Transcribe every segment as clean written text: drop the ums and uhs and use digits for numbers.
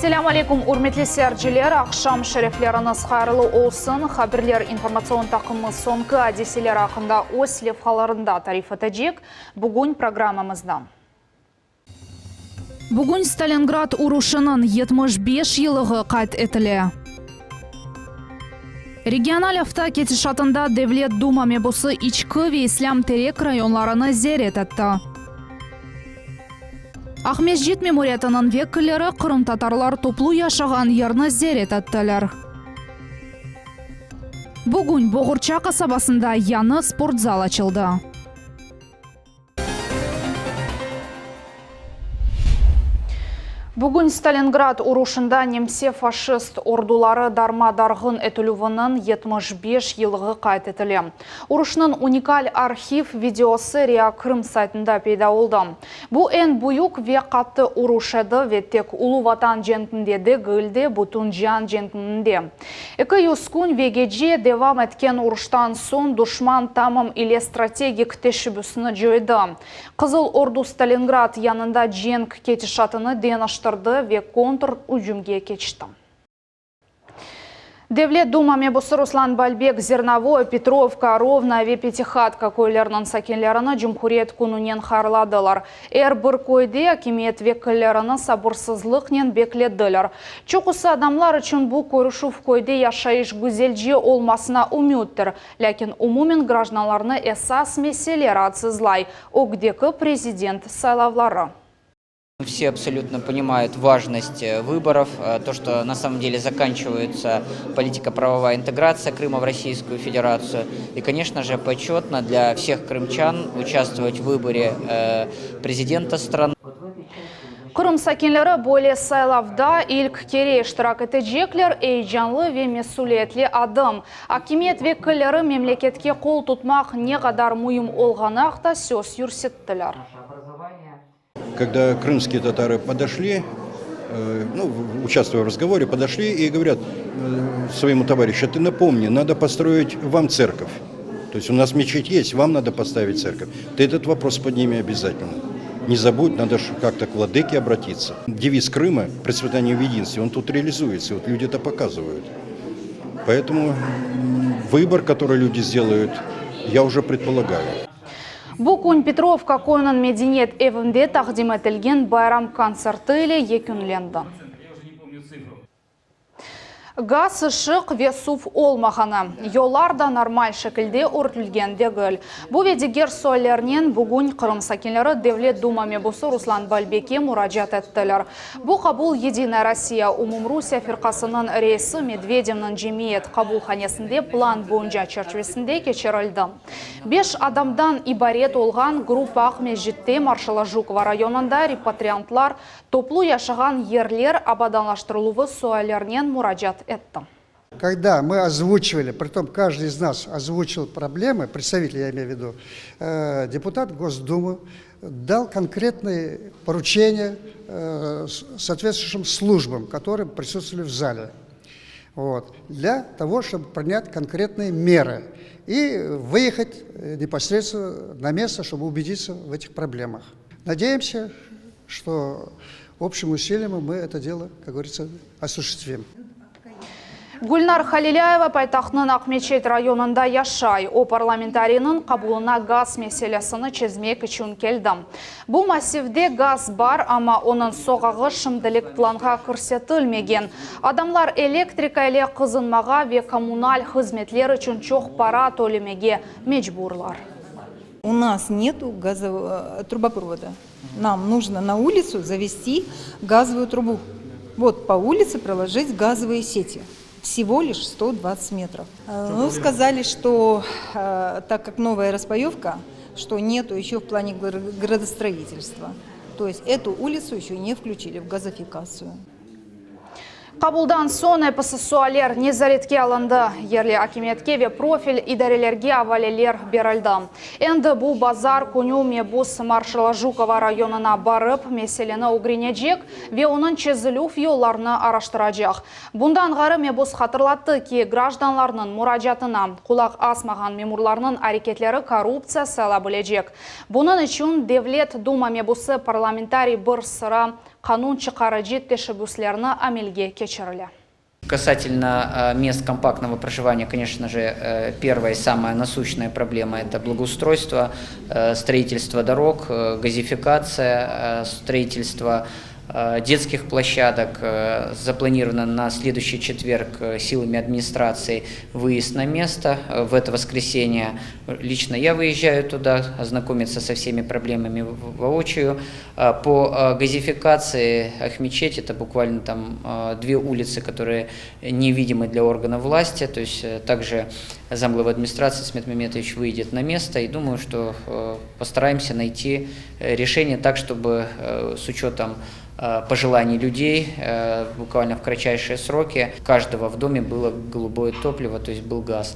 Assalamu alaikum, urmetli seyirciler. Akşam şerefleriniz hayırlı olsun. Haberler informasyon takımı sonki hadiseler hakkında öz levhalarında tarif edecek. Bugün programımızda. Bugün Stalingrad uruşunun 75 yılığı qayd etili. Regional hafta ketişatında Devlet Duma mebusu İçki ve İslam Terek rayonlarını ziyaret etti. Ahmetjit memoriyatının vekilleri Kırım Tatarlar toplu yaşagan yerini ziyaret ettiler. Bugün Boğurça kasabasında yanı sport zal açıldı. Bugün Stalingrad uruşunda Немсе faşist orduları darma-dargın etülüvünün 75 yılığı qayd etili. Uruşunun unikal arxiv videoseriya Kırım saytında peyda oldu. Bu en büyük ve katı uruş edi ve tek Ulu Vatan jenginde de gildi bütün can jenginde. 200 gün ve gece devam etken uruştan son düşman tamam ile stratejik teşebbüsünü joydu. Kızıl Ordu Stalingrad yanında jeng ketişatını deniştirdi ve kontrhücumga geçti. Devlet Duma mebusu Ruslan Balbek Zernovoy, Petrovka, Rovna ve Petixatka koylarının sakinlerini Cumhuriyet kununен harladılar. Bir koyda hakimiyet vekillerini sabırsızlıkla beklediler. Çoğusu adamlar için bu koyuşuv koyda yaşayış güzelce olmasına umuttur. Lakin umumen gражданlarını esas meseleler atsızlay. Ogdeki prezident saylavları. Все абсолютно понимают важность выборов, то, что на самом деле заканчивается политико-правовая интеграция Крыма в Российскую Федерацию. И, конечно же, почетно для всех крымчан участвовать в выборе президента страны. Kırım sakinleri böyle saylavda ilk kere iştirak edecekler, heyecanlı ve mesuliyetli adım. Hakimiyet vekilleri memleketke kol tutmak ne kadar mühim olğanı da söz yürüttiler. Когда крымские татары подошли, участвуя в разговоре, подошли и говорят своему товарищу: ты напомни, надо построить вам церковь. То есть у нас мечеть есть, вам надо поставить церковь. Ты этот вопрос подними обязательно. Не забудь, надо как-то к владыке обратиться. Девиз Крыма «Процветание в единстве», он тут реализуется, вот люди это показывают. Поэтому выбор, который люди сделают, я уже предполагаю. Bugün Petrovka koyunun medeniyet evinde taqdim etilgen bayram konserti ile yekünlendi. Gaz, ışık ve su olmağını, yollar da normal şekilde örtülgen değil. Bu ve diğer sorularla bugün Kırım sakinleri Devlet Duma mebusu Ruslan Balbek'e müracaat ettiler. Bu kabul Yedina Rossiya Umumrusiya firqasının reisi Medvedev'nin cemiyet kabulhanesinde plan boyunca çerçevesinde geçirildi. 5 adamdan ibaret olgan grup Ahmetjit'te Marshalla Jukova rayonunda repatriantlar toplu yaşagan yerler abadanlaştırılığı suallerine müracaat etti. Когда мы озвучивали, притом каждый из нас озвучил проблемы, представитель, я имею в виду, депутат Госдумы дал конкретные поручения соответствующим службам, которые присутствовали в зале, для того, чтобы принять конкретные меры и выехать непосредственно на место, чтобы убедиться в этих проблемах. Надеемся, что общим усилием мы это дело, как говорится, осуществим. Gülnar Halilaeva paytaxtının Akmetşehir rayonunda yaşay. O parlamentarinin kabuluna gaz meselesini çizmek için keldi. Bu masivde gaz var ama onun soğağı şimdilik planға көрсетілмеген. Adamlar elektrika ile kızınmağa ve kommunal hizmetler için çok para төлемеге mecburlar. У нас нет трубопровода. Нам нужно на улицу завести газовую трубу. Вот по улице проложить газовые сети. Всего лишь 120 метров. Ну, сказали, что так как новая распаевка, что нету еще в плане градостроительства. То есть эту улицу еще не включили в газификацию. Қабылдан сон ПССУалер незаретке алынды. Ерлі акиметке ве профиль идарелерге авалелер берілді. Енді бұл базар күні мебус маршала Жукова районына барып, меселені угренеджек ве оның чезілу фиолларны араштырajak. Бұндан ғары мебус хатырлатты ки гражданларының мұражатына құлақ асмаған мемурларының әрекетлері коррупция сала білежек. Бұның үшін Девлет Дума мебусы парламентарий бір сыра канун чықары жеткеші амельге кечерілі. Касательно мест компактного проживания, конечно же, первая и самая насущная проблема – это благоустройство, строительство дорог, газификация, строительство детских площадок. Запланировано на следующий четверг силами администрации выезд на место. В это воскресенье лично я выезжаю туда, ознакомиться со всеми проблемами воочию. По газификации Ахмечеть – это буквально там 2 улицы, которые невидимы для органов власти. То есть также замглавы администрации Смет Меметович выйдет на место. И думаю, что постараемся найти решение так, чтобы с учетом пожеланий людей буквально в кратчайшие сроки каждого в доме было голубое топливо, то есть был газ.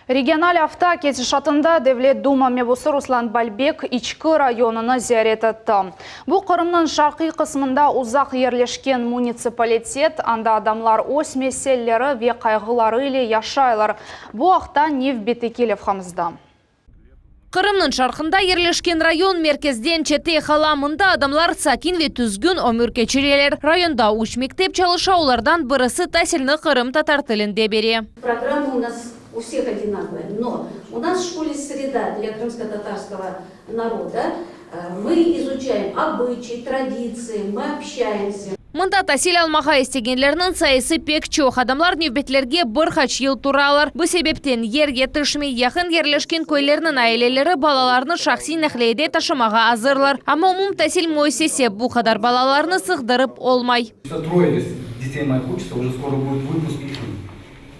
Региональ авто кеті шатында Девлет Дума мебусы Руслан Бальбек ичкі районына зиярет етті. Бұл Қырымның шарқи қысмында ұзақ ерлешкен муниципалитет, анда адамлар ос меселлері ве қайғылары иле яшайлар. Бұл ақта нев бетекелев хамызда. Қырымның шарқында ерлешкен район меркезден чете халамында адамлар сакин ве түзгін өмір кечерелер. Районда уч мектеп чалыша олардан бірісі тәсілні Қырым татар тілінде бере. Программа у нас у всех одинаковая, но у нас в школе среда для крымско-татарского народа. Мы изучаем обычаи, традиции, мы общаемся. Мында тәсіл алмаға естегенлерінің сайысы пек чоқ. Адамлар невбетлерге бір хач ел туралар. Бұл себептен ерге тышмей яқын ерлешкен көйлерінің айлелері балаларны шақси нәхлейде ташымаға азырлар. Ама умум тәсіл мойсесе бұл қадар балаларны сығдырып олмай. Трое детей моих учатся, уже скоро будет выпуск.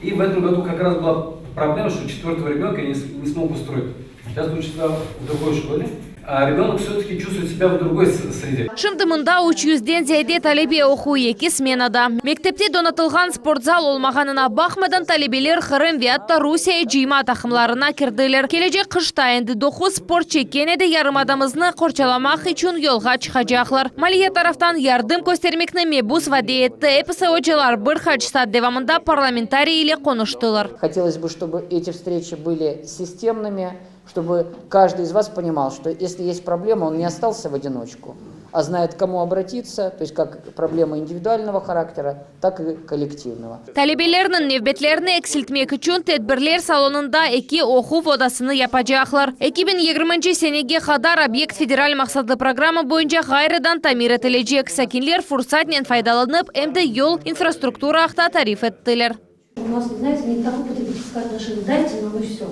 И в этом году как раз была проблема, что 4-го ребенка я не смог устроить. Сейчас учится в другой школе. А ребенок все-таки чувствует себя в другой среде. Шымды мында 300-ден зәйде талебе оқу екі сменада. Мектепте донатылған спортзал олмағанына бақмадан талебелер Қырым виатта Русия жима тақымларына кірділер. Кележек қышта енді доқу спорт чеккенеді ярым адамызны қорчаламақ үшін елға чықажақлар. Малия тарафтан ярдым көстермекні мебус ваде етті. ЭПСО-чылар бір хачстат девамында парламентарий или қоныштылар. Хотелось бы, чтобы эти встречи были системными, чтобы каждый из вас понимал, что если есть проблема, он не остался в одиночку, а знает, к кому обратиться, то есть как проблема индивидуального характера, так и коллективного. Талебелерінің невбетлеріні эксилтмек үшін тедбірлер салонында эки оқу фодасыны япажақлар. 2020 сенеге қадар объект федераль мақсадлы программа бойынша ғайрыдан тамир етілежек. Сәкинлер фурсатнен файдаланып, әмді ел инфраструктура ақта тариф еттілер. У нас, знаете, не такое потребительское отношение. Дайте нам и все.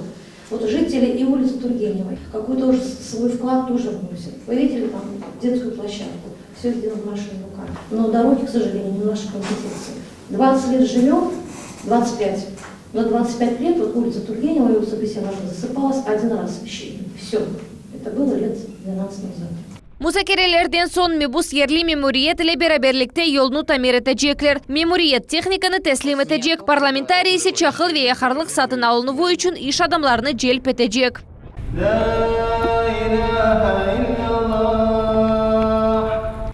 Вот жители и улицы Тургеневой какой-то уже свой вклад тоже вносят. Вы видели там детскую площадку, все сделано нашими руками. Но дороги, к сожалению, не в нашей компетенции. 20 лет живем, 25. Но 25 лет вот улица Тургенева и улица Бесенова засыпалась один раз освещением. Все. Это было лет 12 назад. Музакерелерден сон мебус ерли мемориет ile beraberlikte yolunu tamir etecekler. Memuriyet техниканы teslim etecek. Parlamentari ise çakıl ve yakarlık satın alınıvı için iş adamlarını celp edecek.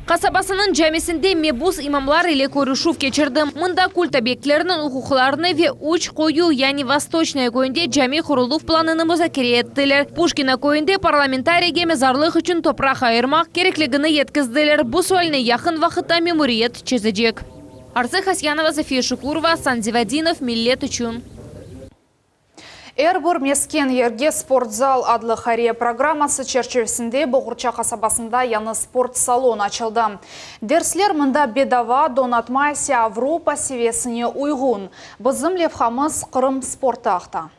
Kasabasının camisinde mebus imamlar ile görüşüp geçirdim. Mında kult obyektlerinin hukuklarını ve uç koyu yani Восточная köyünde cami kurulup planını müzakere ettiler. Puşkina köyünde parlamentariye mezarlık için toprak ayırmak gerekligini yetkizdiler. Bu sualini yakın vakitte memuriyet çözecek. Arzu Hasyanova, Zofia Şukurova, Sandivadinov, Millet için. Эрбір мескен ерге спортзал адлы хария программасы черчевесінде Бұғырча қасабасында яны спорт салон açıldı. Дерслер мында бедава донатмайся Авропа севесіне уйғын. Бізім левхамыз Қырым спорты ақта.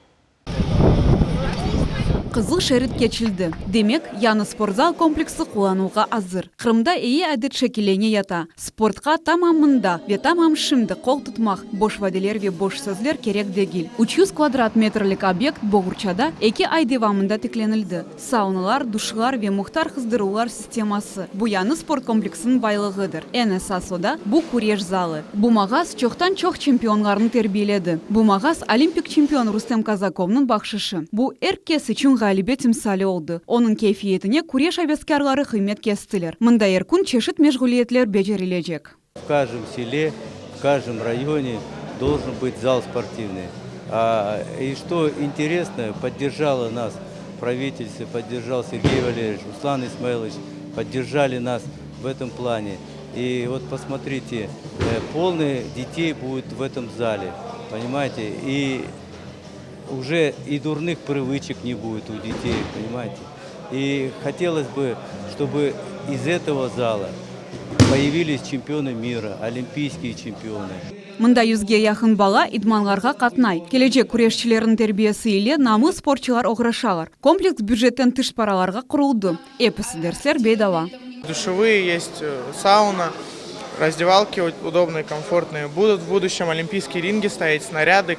Қызыл шерит кечилди. Демек, яны спортзал комплексы куланууга азыр. Кырымда ие әдет шекилене ята. Спортка тамамында ве тамам шимди кол тутмак, бош ваделер ве бош сөзлер керек дегил. 300 квадрат метрлик объект Богурчада 2 ай девамында текленилди. Сауналар, душылар ве мухтар кыздыруулар системасы. Бу яны спорт комплексынын байлыгыдыр. Эне сасода бу куреш залы. Бу магаз чохтан чох чемпионларын тербиеледи. Бу магаз олимпик чемпион Рустем Казаковнун бакшышы. Бу эркес үчүн галибет тимсали олду. Онун кейфиетине куреш авескарлары кыймет кестилер. Мында эркун чешит межгулиетлер бежерилежек. В каждом селе, в каждом районе должен быть зал спортивный. И что интересно, поддержало нас правительство, поддержал Сергей Валерьевич, Руслан Исмаилович, поддержали нас в этом плане. И вот посмотрите, полный детей будет в этом зале, понимаете, и уже и дурных привычек не будет у детей, понимаете. И хотелось бы, чтобы из этого зала появились чемпионы мира, олимпийские чемпионы. Мында юзге яхын бала идманларга катнай. Келечек күрешчилердин тербиясы иле намы спортчылар ограшалар. Комплекс бюджеттен тыш параларга курулду. Эпосы дерслер бейдава. Душевые есть, сауна, раздевалки удобные, комфортные. Будут в будущем олимпийские ринги ставить, снаряды,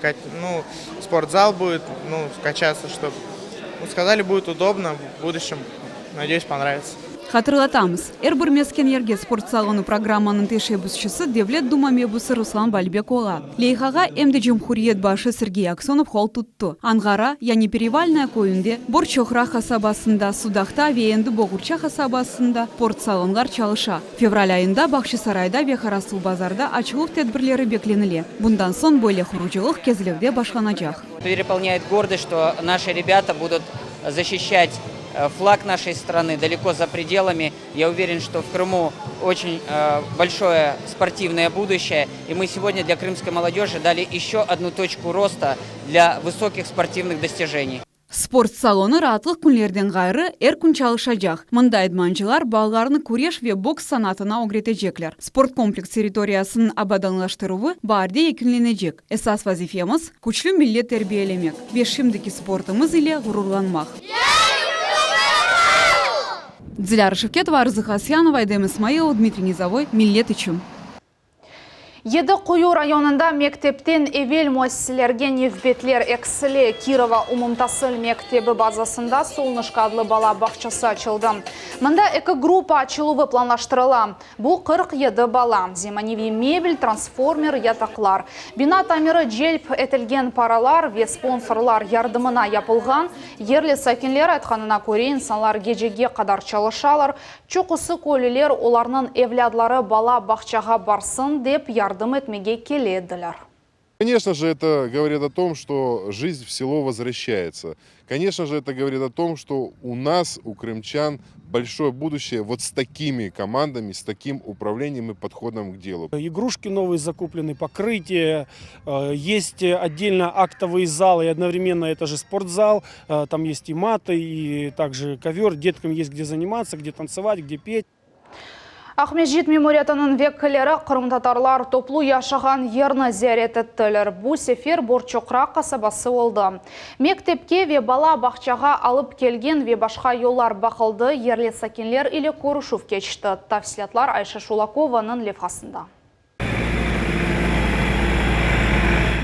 спортзал будет, качаться, чтобы, сказали, будет удобно, в будущем, надеюсь, понравится. Хатırlatамыз. Эрбір мескен ерге спорт салону программанын тешебусчысы Девлет Дума мебусы Руслан Бальбек ола. Лейхага эмде Жумхуриет башы Сергей Аксонов хол тутту. Ангара, яни перевальная коюнде, Борчохра хасабасында, Судахта веенді Богурча хасабасында спорт салонлар чалыша. Февраль айында Бакчысарайда ве Харасыл базарда ачылык тедбирлери беклениле. Bundan son böyle хуручылык кезлевде башланacak. Переполняет гордость, что наши ребята будут защищать флаг нашей страны далеко за пределами. Я уверен, что в Крыму очень большое спортивное будущее. И мы сегодня для крымской молодежи дали еще одну точку роста для высоких спортивных достижений. Спорт салоны ратлык күнлерден гайры эркүн чалышачак. Мында идманчылар балаларны күреш ве бокс санатына огретежеклер. Спорт комплекс территориясын абаданлаштыруу баарде экинленежек. Эсас вазифемыз күчлүү милдет тербиелемек. Бешимдики спортымыз иле гурурланмак. Диляра Шевкетова, Арзы Хасьянова, Эдем Исмаилов, Дмитрий Низовой, Миллет Ичум. Еді Құю районында мектептен эвел муассилерге невбетлер экселе Кирова умумтасыл мектебі базасында Солнышқа адлы бала бақчасы açılды. Мында экі группа açылуы планлаштырыла. Бұл 47 бала. Земаневи мебель, трансформер, ятақлар. Бина тамиры желп етілген паралар ве спонсорлар ярдымына япылған. Ерлі сәкенлер айтқанына көре инсанлар гежеге қадар чалышалар. Чоқысы көлілер оларның евлядлары бала бақчаға барсын деп ярдым этмеге келеділер. Конечно же, это говорит о том, что жизнь в село возвращается. Конечно же, это говорит о том, что у нас, у крымчан, большое будущее вот с такими командами, с таким управлением и подходом к делу. Игрушки новые закуплены, покрытие, есть отдельно актовые залы, и одновременно это же спортзал, там есть и маты, и также ковер, деткам есть где заниматься, где танцевать, где петь. Ахмеджит мемориятының веккілері Қырым татарлар топлу яшаған ерні зәрет еттілер. Бұл сефер Борчоқра қасабасы олды. Мектепке ве бала бақчаға алып келген ве башқа yollar бақылды, ерлі сәкенлер или Корушев кечті. Тавсиятлар Айша Шулакованың левхасында.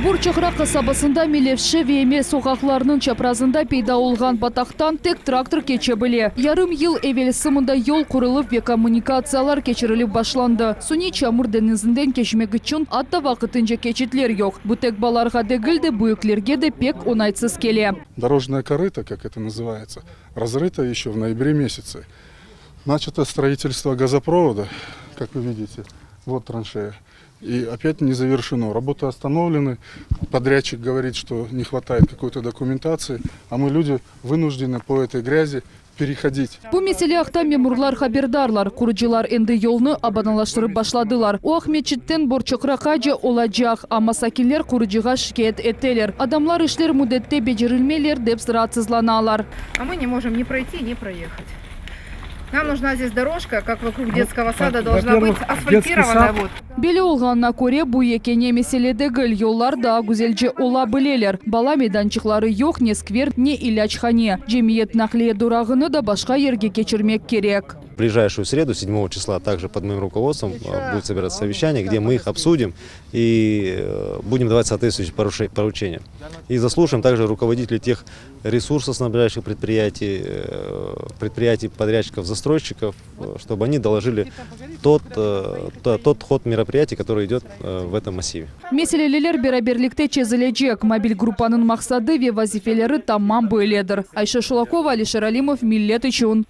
Борчоқра қасабасында мелевші веме соғақларының чапразында пейда олған батақтан тек трактор кече біле. Ярым ел эвелісі мұнда yol құрылып ве коммуникациялар кечіріліп башланды. Суни чамыр денізінден кешмегі чын атта вақытынша кечетлер yok. Бұ тек баларға дегілді, бұйықлерге де пек онайсыз келе. Дорожная корыта, как это называется, разрыта еще в ноябре месяце. Начато строительство газопровода, как вы видите, вот траншея. И опять не завершено. Работы остановлены. Подрядчик говорит, что не хватает какой-то документации, а мы, люди, вынуждены по этой грязи переходить. Бу меселе ақта мемурлар хабердарлар, курыжылар энди yolunu абаналаштырып башладылар. У Ахметчиттен Борчоқра қажы олажақ, ама сакинлер курыжыға шикет еттелер. Адамлар ишлер мудетте бежерілмелер деп сыратсызланалар. А мы не можем ни пройти, ни проехать. Нам нужна здесь дорожка, как вокруг детского сада должна быть асфальтированная. Беле олғанына көре буекене меселедегіл yollarda güzelce ola bileler. Bala meydançıkları yok ne skver ne ilaçhane. Cemiyet nakliye durağını da başka yerге geçirmek gerek. В ближайшую среду, 7 числа, также под моим руководством будет собираться совещание, где мы их обсудим и будем давать соответствующие поручения. И заслушаем также руководителей тех ресурсоснабжающих предприятий, подрядчиков, застройщиков, чтобы они доложили тот ход мероприятий, который идет в этом массиве. Meseleleler beraberlikte çözülecek. Mobil gruppanın maksadı ve vazifeleri tamam böyledir. Ayşe Şulakova, Alişer Alimov, Millet için.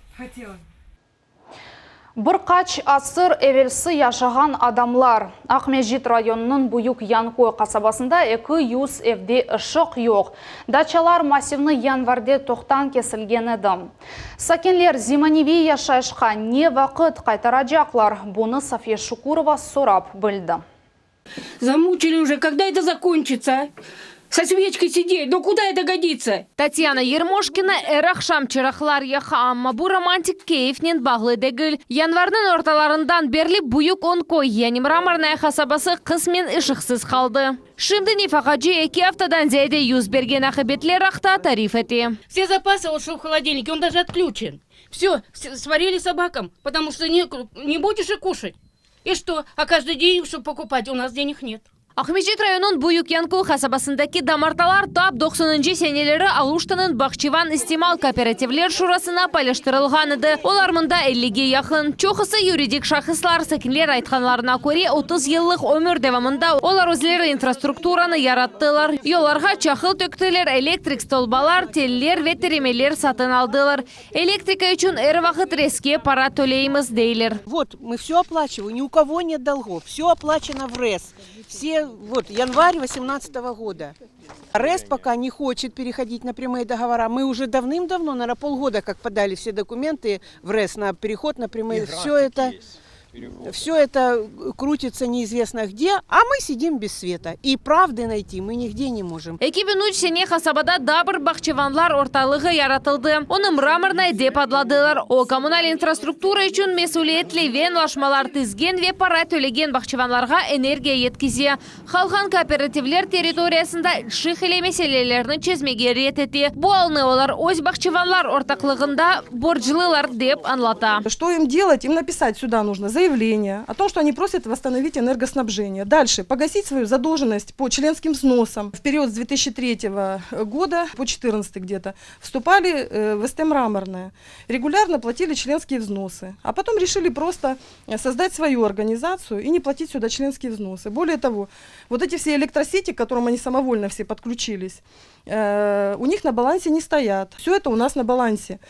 Bir kaç asır evvelsi yaşagan adamlar. Ahmedjit rayonunun Buyuk Yankoy kasabasında 200 evde ışık yok. Daçalar masivni yanvarda toqtan kesilgen edi. Sakinler zimanivi yaşayışqa ne vaqt qaytaracaklar? Bunu Safiya Şukurova sorab bildi. Замучили уже, когда это закончится? Со свечкой сидеть, ну куда это годится? Татьяна Ермошкина эрахшам чырахлар яха, амма bu romantik keyifнен бағлы дегіл. Январның орталарından берли Buyuk Onkoy, yani Mramornaya kasabası kısmen ışıksız kaldı. Şimdi nefakacı 2 haftadan ziyade yüz bergen akıbetler akta tarif etti. Все запасы вот что в холодильнике, он даже отключен. Все, сварили собакам, потому что не будешь и кушать. И что? А каждый день, чтобы покупать, у нас денег нет. Ahmedjit rayonun Buyuk Yankoy kasabasındaki damartalar tap 90. seneleri Aluştanın Bakçıvan İstimal Kooperativler Şurasına paylaştırılgan idi. Olarmında 50'ge yakın. Çoxusu yuridik şahıslar sakinler aytkanlarına göre 30 yıllık ömür devamında olar özleri infrastrukturanı yarattılar. Yollarga çakıl töktüler, elektrik stolbalar, teller ve teremeler satın aldılar. Elektrika için her vakit reskiye para төлейміз deyler. Вот, мы все оплачиваем, ни у кого нет долгов, все оплачено в РЭС. Все, вот, январь 2018 года. РЭС пока не хочет переходить на прямые договора. Мы уже давным-давно, наверное, полгода, как подали все документы в РЭС на переход на прямые. Все это крутится неизвестно где, а мы сидим без света. И правды найти мы нигде не можем. 2003 sene kasabada Dabır Bakçıvanlar ortalığı yaratıldı. Onu Mramornay dep adladılar. O kommunal infrastruktura için mesuliyetli ve anlaşmalar tizgen ve para төлеген Bakçıvanlarga energiya yetkizi. Halkın kooperativler teritoriyasında ışık ile meselelerini çözmege ret etti. Bu alını olar öz Bakçıvanlar ortaklığında borçlular dep anlata. Что им делать? Им написать сюда нужно заявление о том, что они просят восстановить энергоснабжение. Дальше погасить свою задолженность по членским взносам. В период с 2003 года по 2014 где-то вступали в СТ Мраморная. Регулярно платили членские взносы. А потом решили просто создать свою организацию и не платить сюда членские взносы. Более того, вот эти все электросети, к которым они самовольно все подключились, у них на балансе не стоят. Все это у нас на балансе.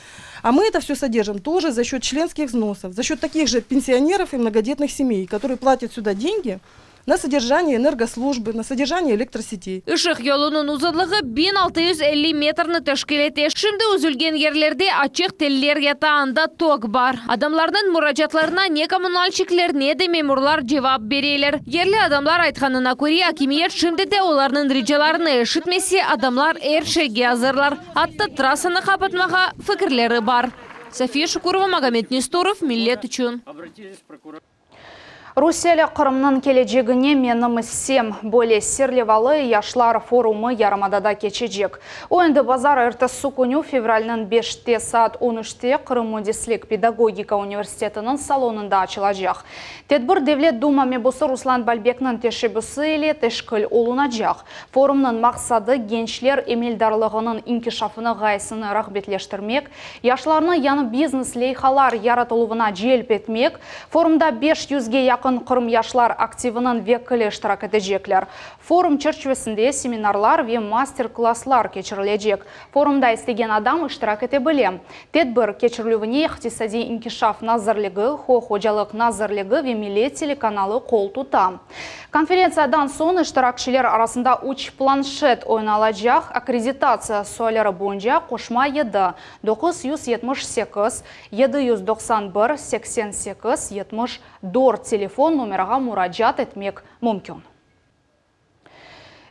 А мы это все содержим тоже за счет членских взносов, за счет таких же пенсионеров и многодетных семей, которые платят сюда деньги на содержание энергослужбы, на содержание электросетей. Işık yolunun uzunluğu 1650 metrini teşkil etti. Şimdi üzülgen yerlerde açık teller yatağında tok var. Adamlarının müracaatlarına ne kommunalçikler ne de memurlar cevap verirler. Yerli adamlar aytkanına göre hakimiyet şimdi de onların ricalarını eşitmesi adamlar her şeyge hazırlar. Hatta trasını kapatmağa fikirleri var. Safiya Şukurova, Magomed Nestorov, Millet için. Rusiyali Qırımның келечегіне менімізсем, более серлевалы яшлар форумы Ярмадада кечежек. Ойынды базар ертісі күні февральның 5 saat 13-те Qırım Mühendislik Pedagogika Университетінің салонында açılacaq. Tedbir Devlet Duma mebusu Ruslan Balbek'nin teşebbüsü ile teşkil olunacaq. Forumның maqsadı gençler emildarlığının inkişafını gayesini rağbetleştirmek, yaşlarını yanı biznes leyhalar yaratılığına celp etmek. Forumda 500'ge yakın Qırım yaşlar aktivinin vekili iştirak edecekler. Forum çerçevesinde seminarlar ve master-klasslar geçirilecek. Forumda istegen adam iştirak edebilir. Tedbir keçirilüvüne iqtisadi inkişaf nazırlığı, hocalık nazırlığı ve Millet telekanalı kol tuta. Konferensiyadan son iştirakçiler arasında 3 planshet oynalacak. Akreditasiya sualları boyunca koşma 978 791 88 74 telefon numaraga müracaat etmek mümkün.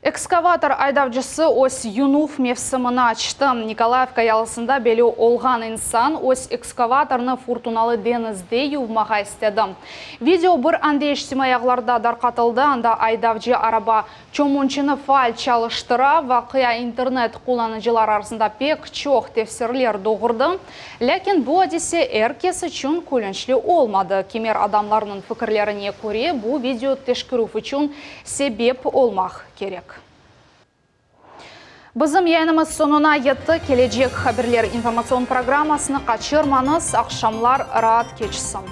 Экскаватор айдавчысы ось Юнуф мевсімін açты. Николаевка ялысында белі олған инсан ось экскаваторны фуртуналы денізде ювмаға істеді. Видео бір андейшсім аяғларда дарқатылды, анда айдавчы араба чомунчыны файл чалыштыра, вақия интернет қоланыcılar арасында пек чоқ тефсірлер доғырды. Ләкин бұл әдесе әркес үшін көліншлі олмады. Кемер адамларының фікірлеріне көре, бұл видео тешкіруф үшін себеп олмақ керек. Бізім яйнымыз сонuna етті. Келечек хаберлер информацион программасыны қачырманыз, ақшамлар раат кечсін.